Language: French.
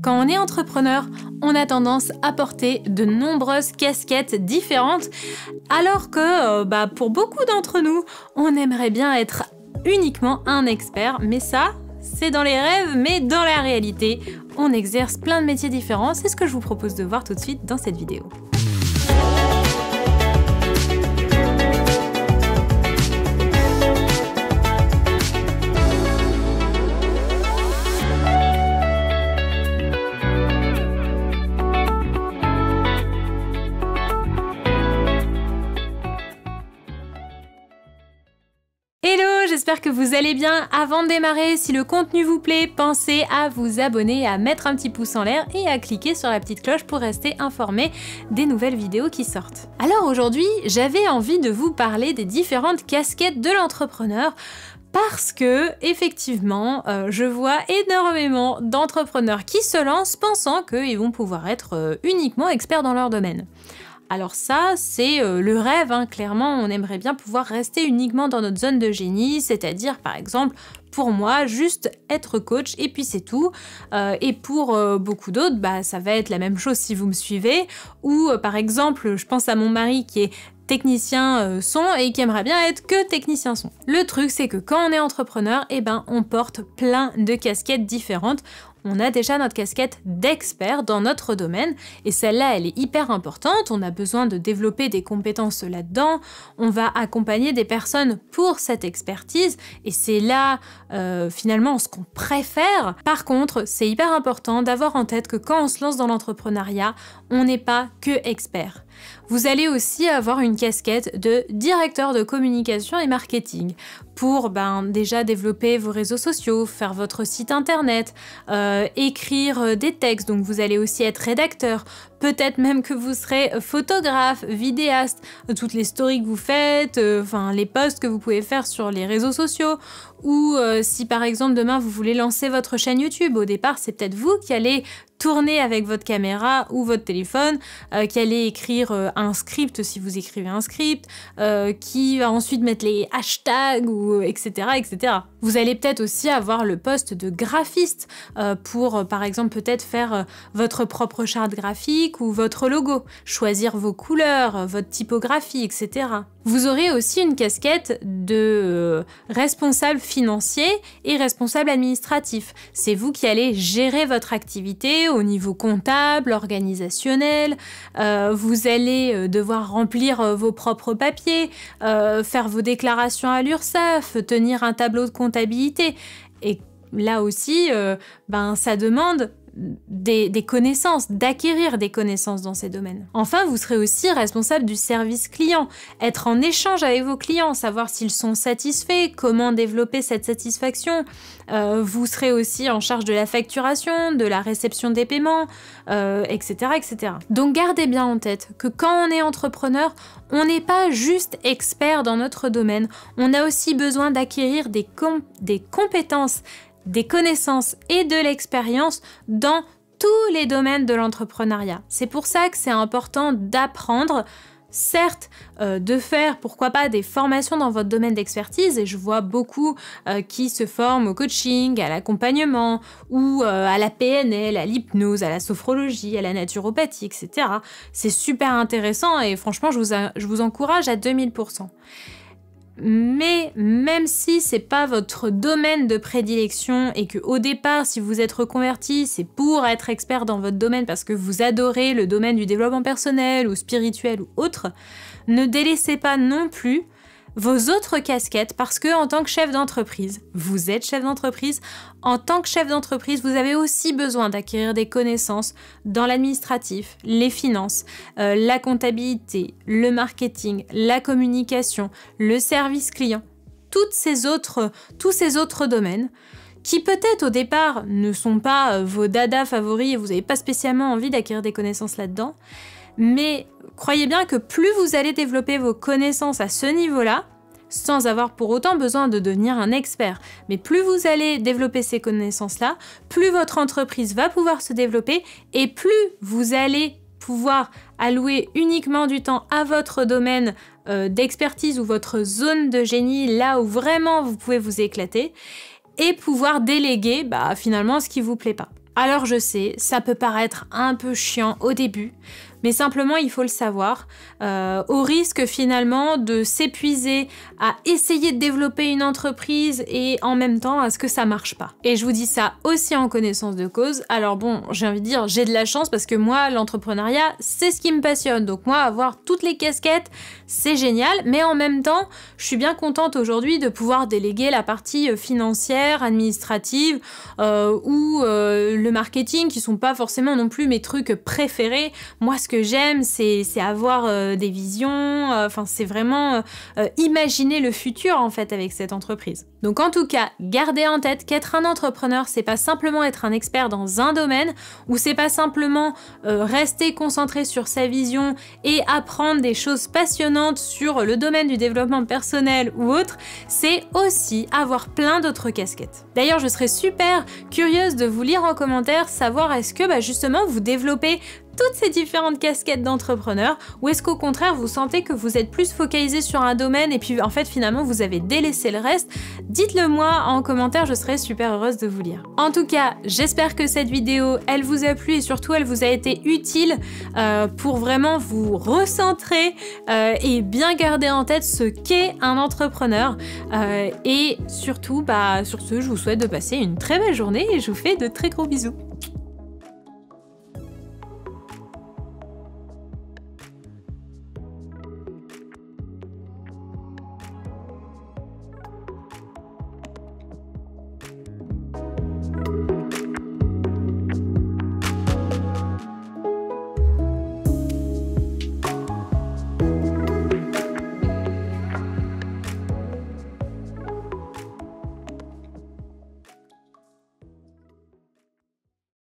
Quand on est entrepreneur, on a tendance à porter de nombreuses casquettes différentes, alors que pour beaucoup d'entre nous, on aimerait bien être uniquement un expert, mais ça, c'est dans les rêves, mais dans la réalité, on exerce plein de métiers différents, c'est ce que je vous propose de voir tout de suite dans cette vidéo. Hello, j'espère que vous allez bien. Avant de démarrer, si le contenu vous plaît, pensez à vous abonner, à mettre un petit pouce en l'air et à cliquer sur la petite cloche pour rester informé des nouvelles vidéos qui sortent. Alors aujourd'hui, j'avais envie de vous parler des différentes casquettes de l'entrepreneur parce que, effectivement, je vois énormément d'entrepreneurs qui se lancent pensant qu'ils vont pouvoir être uniquement experts dans leur domaine. Alors ça, c'est le rêve, hein. Clairement, on aimerait bien pouvoir rester uniquement dans notre zone de génie, c'est-à-dire, par exemple, pour moi, juste être coach et puis c'est tout. Et pour beaucoup d'autres, ça va être la même chose si vous me suivez. Ou, par exemple, je pense à mon mari qui est technicien son et qui aimerait bien être que technicien son. Le truc, c'est que quand on est entrepreneur, on porte plein de casquettes différentes. On a déjà notre casquette d'expert dans notre domaine et celle-là, elle est hyper importante. On a besoin de développer des compétences là-dedans. On va accompagner des personnes pour cette expertise et c'est là, finalement, ce qu'on préfère. Par contre, c'est hyper important d'avoir en tête que quand on se lance dans l'entrepreneuriat, on n'est pas que expert. Vous allez aussi avoir une casquette de directeur de communication et marketing pour déjà développer vos réseaux sociaux, faire votre site internet, écrire des textes, donc vous allez aussi être rédacteur, peut-être même que vous serez photographe, vidéaste, toutes les stories que vous faites, les posts que vous pouvez faire sur les réseaux sociaux, ou si par exemple demain vous voulez lancer votre chaîne YouTube, au départ c'est peut-être vous qui allez tourner avec votre caméra ou votre téléphone, qui allez écrire un script si vous écrivez un script, qui va ensuite mettre les hashtags, ou etc., etc. Vous allez peut-être aussi avoir le poste de graphiste pour, par exemple, peut-être faire votre propre charte graphique ou votre logo, choisir vos couleurs, votre typographie, etc. Vous aurez aussi une casquette de responsable financier et responsable administratif. C'est vous qui allez gérer votre activité au niveau comptable, organisationnel. Vous allez devoir remplir vos propres papiers, faire vos déclarations à l'URSSAF, tenir un tableau de comptabilité. Et là aussi, ça demande des connaissances, d'acquérir des connaissances dans ces domaines. Enfin, vous serez aussi responsable du service client, être en échange avec vos clients, savoir s'ils sont satisfaits, comment développer cette satisfaction. Vous serez aussi en charge de la facturation, de la réception des paiements, etc., etc. Donc gardez bien en tête que quand on est entrepreneur, on n'est pas juste expert dans notre domaine, on a aussi besoin d'acquérir des compétences, des connaissances et de l'expérience dans tous les domaines de l'entrepreneuriat. C'est pour ça que c'est important d'apprendre, certes, de faire, pourquoi pas, des formations dans votre domaine d'expertise, et je vois beaucoup qui se forment au coaching, à l'accompagnement, ou à la PNL, à l'hypnose, à la sophrologie, à la naturopathie, etc. C'est super intéressant et franchement, je vous encourage à 2000%. Mais même si c'est pas votre domaine de prédilection et que au départ, si vous êtes reconverti, c'est pour être expert dans votre domaine parce que vous adorez le domaine du développement personnel ou spirituel ou autre, ne délaissez pas non plus vos autres casquettes parce que en tant que chef d'entreprise, vous êtes chef d'entreprise, en tant que chef d'entreprise, vous avez aussi besoin d'acquérir des connaissances dans l'administratif, les finances, la comptabilité, le marketing, la communication, le service client, tous ces autres domaines qui peut-être au départ ne sont pas vos dadas favoris et vous n'avez pas spécialement envie d'acquérir des connaissances là-dedans. Mais croyez bien que plus vous allez développer vos connaissances à ce niveau-là, sans avoir pour autant besoin de devenir un expert, mais plus vous allez développer ces connaissances-là, plus votre entreprise va pouvoir se développer et plus vous allez pouvoir allouer uniquement du temps à votre domaine d'expertise ou votre zone de génie, là où vraiment vous pouvez vous éclater, et pouvoir déléguer finalement ce qui vous plaît pas. Alors je sais, ça peut paraître un peu chiant au début, mais simplement il faut le savoir, au risque finalement de s'épuiser à essayer de développer une entreprise et en même temps à ce que ça marche pas. Et je vous dis ça aussi en connaissance de cause. Alors bon, j'ai envie de dire, j'ai de la chance parce que moi, l'entrepreneuriat, c'est ce qui me passionne. Donc moi, avoir toutes les casquettes, c'est génial, mais en même temps, je suis bien contente aujourd'hui de pouvoir déléguer la partie financière, administrative ou le marketing, qui sont pas forcément non plus mes trucs préférés. Moi, ce que j'aime, c'est avoir des visions, enfin c'est vraiment imaginer le futur en fait avec cette entreprise. Donc en tout cas, gardez en tête qu'être un entrepreneur, c'est pas simplement être un expert dans un domaine, ou c'est pas simplement rester concentré sur sa vision et apprendre des choses passionnantes sur le domaine du développement personnel ou autre, c'est aussi avoir plein d'autres casquettes. D'ailleurs, je serais super curieuse de vous lire en commentaire, savoir est-ce que justement vous développez toutes ces différentes casquettes d'entrepreneur, ou est-ce qu'au contraire vous sentez que vous êtes plus focalisé sur un domaine et puis en fait finalement vous avez délaissé le reste? Dites-le moi en commentaire, je serais super heureuse de vous lire. En tout cas, j'espère que cette vidéo elle vous a plu et surtout elle vous a été utile pour vraiment vous recentrer et bien garder en tête ce qu'est un entrepreneur et surtout sur ce je vous souhaite de passer une très belle journée et je vous fais de très gros bisous.